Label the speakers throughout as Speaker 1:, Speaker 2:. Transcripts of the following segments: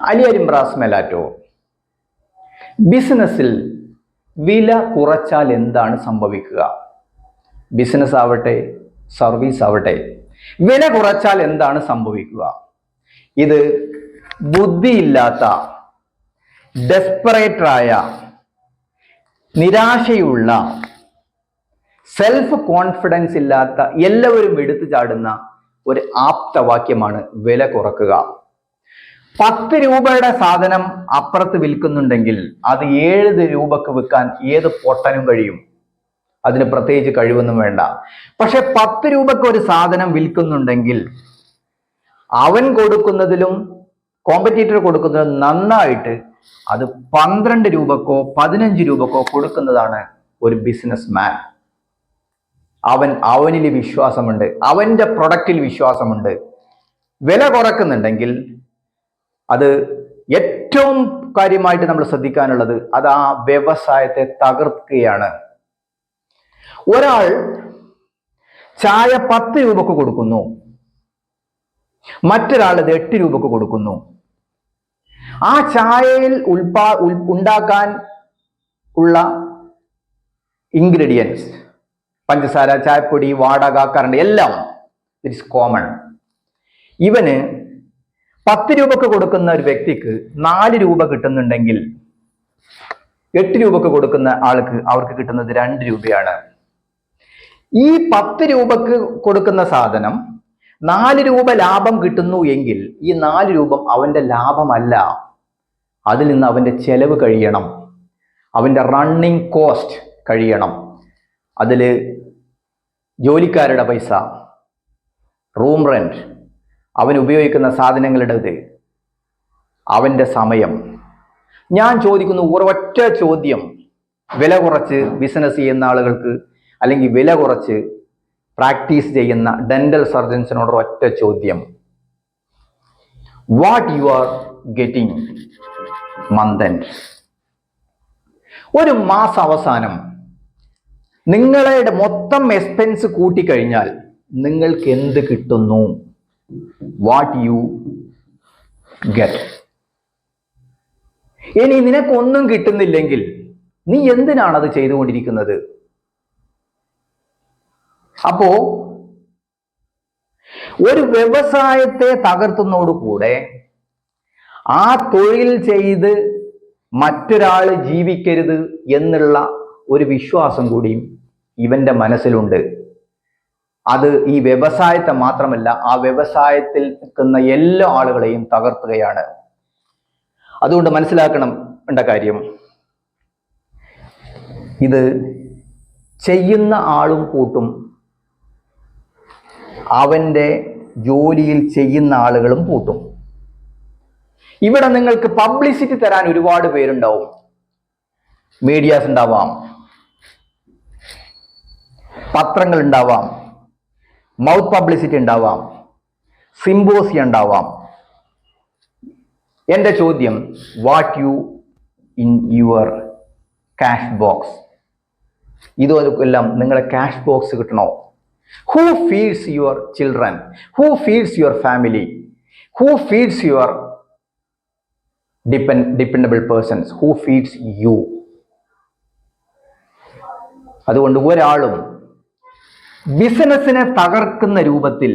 Speaker 1: അലിയരിമ്പ്രാസ് മെലാറ്റോ. ബിസിനസ്സിൽ വില കുറച്ചാൽ എന്താണ് സംഭവിക്കുക? ബിസിനസ് ആവട്ടെ, സർവീസ് ആവട്ടെ, വില കുറച്ചാൽ എന്താണ് സംഭവിക്കുക? ഇത് ബുദ്ധിയില്ലാത്ത, ഡെസ്പറേറ്ററായ, നിരാശയുള്ള, സെൽഫ് കോൺഫിഡൻസ് ഇല്ലാത്ത എല്ലാവരും എടുത്തു ചാടുന്ന ഒരു ആപ്തവാക്യമാണ് വില കുറക്കുക. 10 രൂപയുടെ സാധനം അപ്പുറത്ത് വിൽക്കുന്നുണ്ടെങ്കിൽ അത് 7 രൂപക്ക് വിൽക്കാൻ ഏത് പൊട്ടനും കഴിയും. അതിന് പ്രത്യേകിച്ച് കഴിവൊന്നും വേണ്ട. പക്ഷെ 10 രൂപക്ക് ഒരു സാധനം വിൽക്കുന്നുണ്ടെങ്കിൽ അവൻ കൊടുക്കുന്നതിലും കോമ്പറ്റീറ്റർ കൊടുക്കുന്നതിലും നന്നായിട്ട് അത് 12 രൂപക്കോ 15 രൂപക്കോ കൊടുക്കുന്നതാണ് ഒരു ബിസിനസ് മാൻ. അവനിൽ വിശ്വാസമുണ്ട്, അവന്റെ പ്രൊഡക്റ്റിൽ വിശ്വാസമുണ്ട്. വില കുറക്കുന്നുണ്ടെങ്കിൽ അത് ഏറ്റവും കാര്യമായിട്ട് നമ്മൾ ശ്രദ്ധിക്കാനുള്ളത് അത് ആ വ്യവസായത്തെ തകർക്കുകയാണ്. ഒരാൾ ചായ 10 രൂപക്ക് കൊടുക്കുന്നു, മറ്റൊരാൾ അത് 8 രൂപക്ക് കൊടുക്കുന്നു. ആ ചായയിൽ ഉണ്ടാക്കാൻ ഉള്ള ഇൻഗ്രീഡിയൻസ്, പഞ്ചസാര, ചായപ്പൊടി, വാടക, കറണ്ട് എല്ലാം ഇറ്റ് ഇസ് കോമൺ. ഇവന് 10 രൂപക്ക് കൊടുക്കുന്ന ഒരു വ്യക്തിക്ക് 4 രൂപ കിട്ടുന്നുണ്ടെങ്കിൽ 8 രൂപക്ക് കൊടുക്കുന്ന അവർക്ക് കിട്ടുന്നത് 2 രൂപയാണ്. ഈ 10 രൂപക്ക് കൊടുക്കുന്ന സാധനം 4 രൂപ ലാഭം കിട്ടുന്നു എങ്കിൽ ഈ 4 രൂപ അവന്റെ ലാഭമല്ല. അതിൽ നിന്ന് അവന്റെ ചെലവ് കഴിയണം, അവന്റെ റണ്ണിങ് കോസ്റ്റ് കഴിയണം. അതിൽ ജോലിക്കാരുടെ പൈസ, റൂം റെന്റ്, അവൻ ഉപയോഗിക്കുന്ന സാധനങ്ങളുടേത്, അവന്റെ സമയം. ഞാൻ ചോദിക്കുന്നു ഒരൊറ്റ ചോദ്യം വില കുറച്ച് ബിസിനസ് ചെയ്യുന്ന ആളുകൾക്ക്, അല്ലെങ്കിൽ വില കുറച്ച് പ്രാക്ടീസ് ചെയ്യുന്ന ഡെന്റൽ സർജൻസിനോട് ഒറ്റ ചോദ്യം: what you are getting month end? ഒരു മാസ അവസാനം നിങ്ങളുടെ മൊത്തം എക്സ്പെൻസ് കൂട്ടിക്കഴിഞ്ഞാൽ നിങ്ങൾക്ക് എന്ത് കിട്ടുന്നു? What you get. ഇനി നിനക്കൊന്നും കിട്ടുന്നില്ലെങ്കിൽ നീ എന്തിനാണ് അത് ചെയ്തുകൊണ്ടിരിക്കുന്നത്? അപ്പോ ഒരു വ്യവസായത്തെ തകർത്തുന്നതോടുകൂടെ ആ തൊഴിൽ ചെയ്ത് മറ്റൊരാൾ ജീവിക്കരുത് എന്നുള്ള ഒരു വിശ്വാസം കൂടിയും ഇവന്റെ മനസ്സിലുണ്ട്. അത് ഈ വ്യവസായത്തെ മാത്രമല്ല, ആ വ്യവസായത്തിൽ നിൽക്കുന്ന എല്ലാ ആളുകളെയും തകർത്തുകയാണ്. അതുകൊണ്ട് മനസ്സിലാക്കണം എന്ന കാര്യം, ഇത് ചെയ്യുന്ന ആളും കൂട്ടും, അവന്റെ ജോലിയിൽ ചെയ്യുന്ന ആളുകളും കൂട്ടും. ഇവിടെ നിങ്ങൾക്ക് പബ്ലിസിറ്റി തരാൻ ഒരുപാട് പേരുണ്ടാവും. മീഡിയാസ് ഉണ്ടാവാം, പത്രങ്ങൾ ഉണ്ടാവാം, മൗത്ത് പബ്ലിസിറ്റി ഉണ്ടാവാം, സിംബോസിയം ഉണ്ടാവാം. എൻ്റെ ചോദ്യം, what you in your cash box? ഇതെല്ലാം നിങ്ങളെ ക്യാഷ് ബോക്സ് കിട്ടണോ? Who feeds your children? Who feeds your family? Who feeds your dependable persons? Who feeds you? അതുകൊണ്ട് ഒരാളും ബിസിനസിനെ തകർക്കുന്ന രൂപത്തിൽ,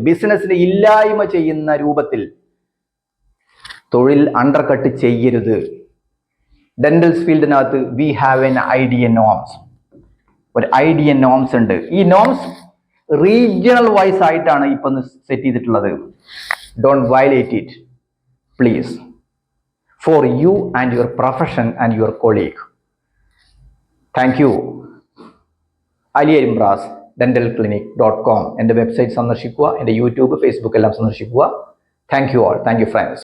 Speaker 1: ബിസിനസിനെ ഇല്ലായ്മ ചെയ്യുന്ന രൂപത്തിൽ തൊഴിൽ അണ്ടർകട്ട് ചെയ്യരുത്. ഡെന്റൽ ഫീൽഡിനകത്ത് we have an idea norms. ഒരു ഐഡിയ നോംസ് ഉണ്ട്. ഈ നോംസ് റീജിയണൽ വൈസ് ആയിട്ടാണ് ഇപ്പൊ സെറ്റ് ചെയ്തിട്ടുള്ളത്. Don't violate it please, for you and your profession and your colleague. Thank you. അലിയരിമ്പ്രാസ് ഡെന്റൽ ക്ലിനിക്.com എൻ്റെ വെബ്സൈറ്റ് സന്ദർശിക്കുക. എൻ്റെ യൂട്യൂബ്, ഫേസ്ബുക്ക് എല്ലാം സന്ദർശിക്കുക. Thank you all. Thank you friends.